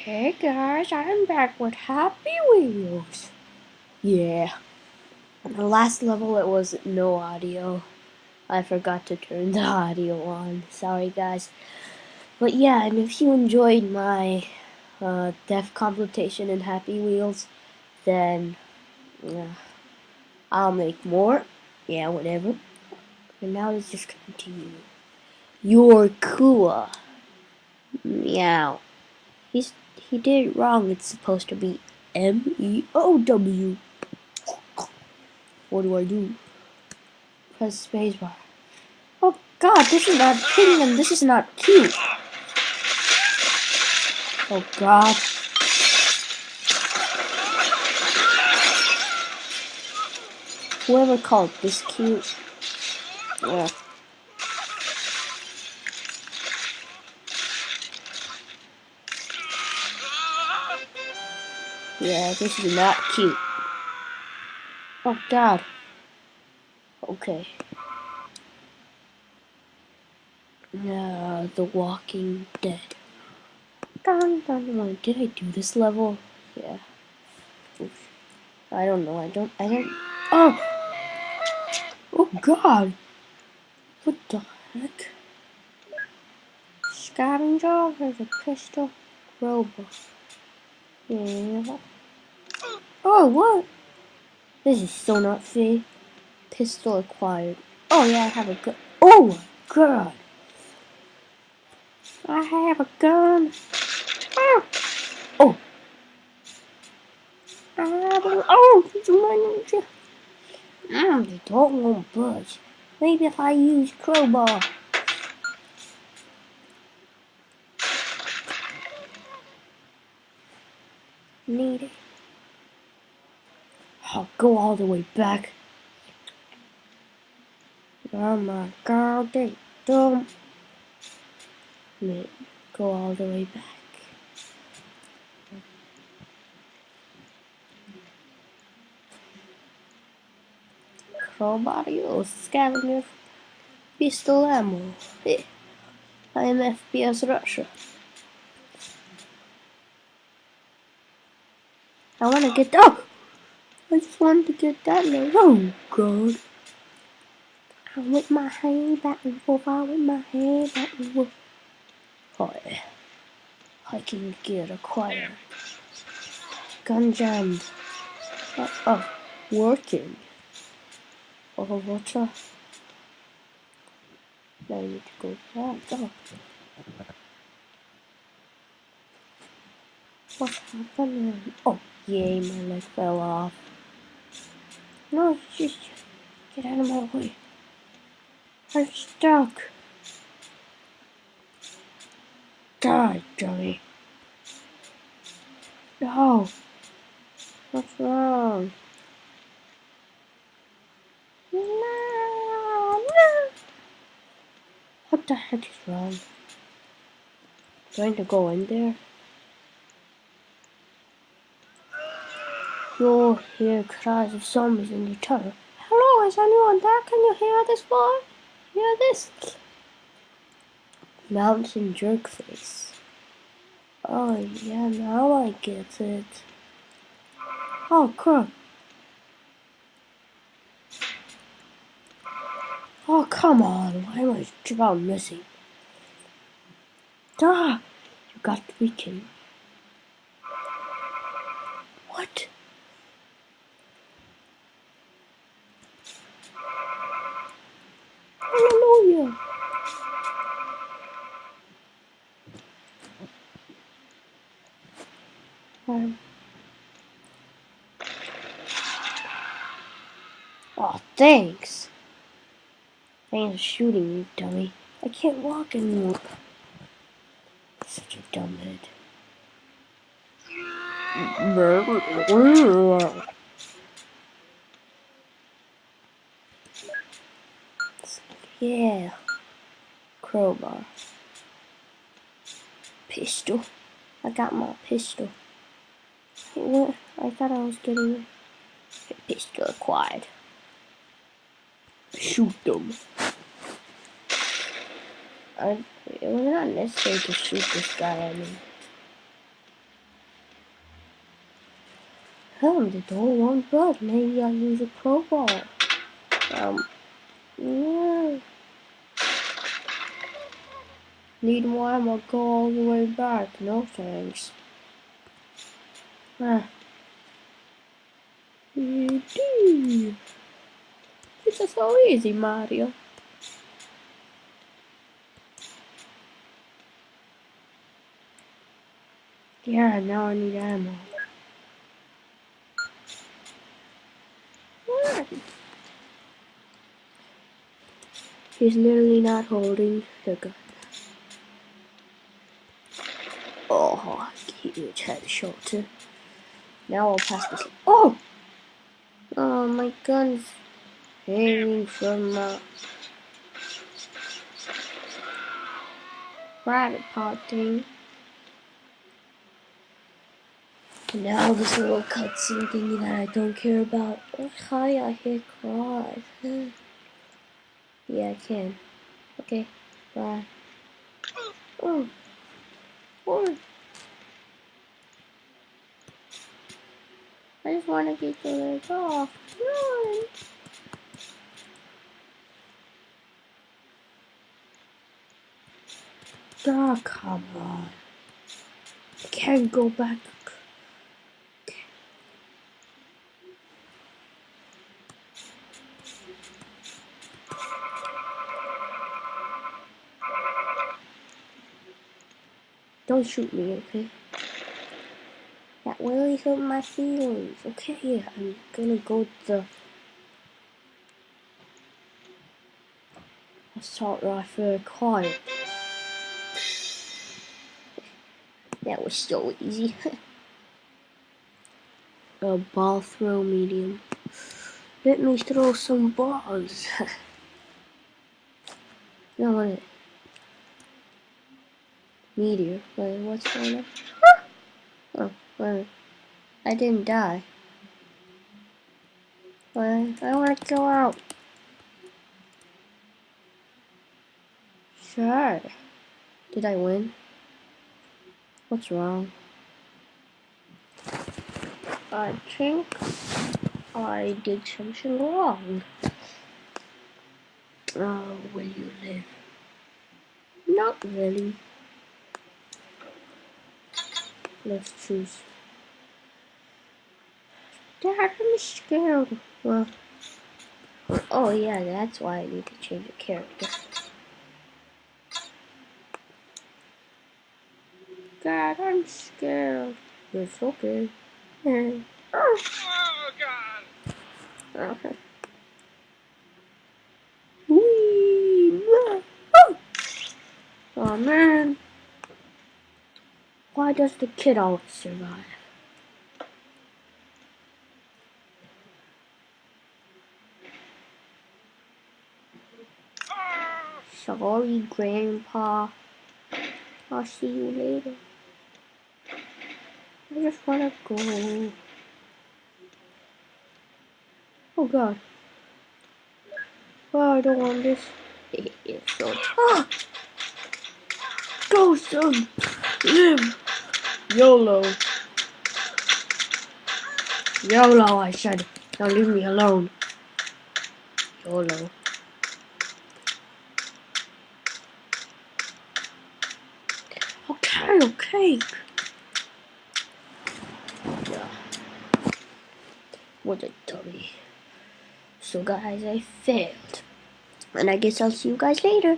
Hey guys, I'm back with Happy Wheels. Yeah, on the last level it was no audio. I forgot to turn the audio on. Sorry guys. But yeah, and if you enjoyed my deaf completion in Happy Wheels, then I'll make more. Yeah, whatever. And now let's just continue. You're cool. Meow. He did it wrong. It's supposed to be MEOW. What do I do? Press spacebar. Oh god, this is not hitting him. This is not cute. Oh god. Whoever called this cute. Yeah. Yeah, this is not cute. Oh god. Okay. The Walking Dead. Did I do this level? Yeah. Oof. I don't know. I don't. Oh! Oh god! What the heck? Scavenger? There's a pistol. Crowbar. Yeah. Oh, what? This is so not fair. Pistol acquired. Oh yeah, I have a gun. Oh my god! I have a gun. Ah. Oh. I have a. Oh, it's my ninja. They don't want budge. Maybe if I use crowbar. Need it. I'll go all the way back. Oh my god, they dumb. Go all the way back. Crowbar, you scavenger. Pistol ammo. Hey, I am FPS Russia. I wanna get. Oh! I just wanted to get that low. Oh god. I whip my hand back and forth. I whip my hand back and forth. Hi. I can get acquired. Gun jammed. Oh, working. Oh, what's up? Now I need to go back. Oh. What's happening? Oh, yay, my leg fell off. No, just get out of my way. I'm stuck. Die, dummy. No. What's wrong? No, no. What the heck is wrong? Trying to go in there? You'll hear cries of zombies in the tunnel. Hello, is anyone there? Can you hear this boy? Hear this? Mountain jerk face. Oh yeah, now I get it. Oh crap. Oh come on, why am I about missing? Ah! You got weakened. What? Hallelujah! Oh, thanks. Thanks for shooting me, dummy. I can't walk anymore. Such a dumbhead. Yeah. Crowbar. Pistol. I got my pistol. I thought I was getting a pistol acquired. Shoot them. It was not necessary to shoot this guy, I mean. The door won't budge. Maybe I'll use a crowbar. Yeah. Need more ammo, go all the way back. No thanks. It's just so easy, Mario. Yeah, now I need ammo. What? He's literally not holding the gun. Oh, huge headshot. Now I'll pass this. Oh! Oh, my gun's hanging from a private pot thing. And now this little cutscene thingy that I don't care about. Oh, hi, I hit cross. Yeah, I can. Okay, bye. Oh, oh. I just want to get the leg off. Run! Oh, come on. I can't go back. Don't shoot me, okay? That really hurt my feelings. Okay, I'm gonna go to the assault rifle quiet. That was so easy. A ball throw medium. Let me throw some balls. No, what? Meteor. Wait, what's going on? Oh, wait. I didn't die. Wait, I want to go out. Sure. Did I win? What's wrong? I think I did something wrong. Oh, will you live? Not really. Let's choose. Dad, I'm scared. Well, oh yeah, that's why I need to change the character. Dad, I'm scared. It's okay. Oh God. Okay. Whee! Oh! Oh man. Why does the kid always survive? Sorry, Grandpa. I'll see you later. I just wanna go. Oh God. Oh, I don't want this. It's so tough. Go, son. Live. YOLO. YOLO, I said. Now leave me alone. YOLO. Okay. Yeah. What a dummy. So guys, I failed. And I guess I'll see you guys later.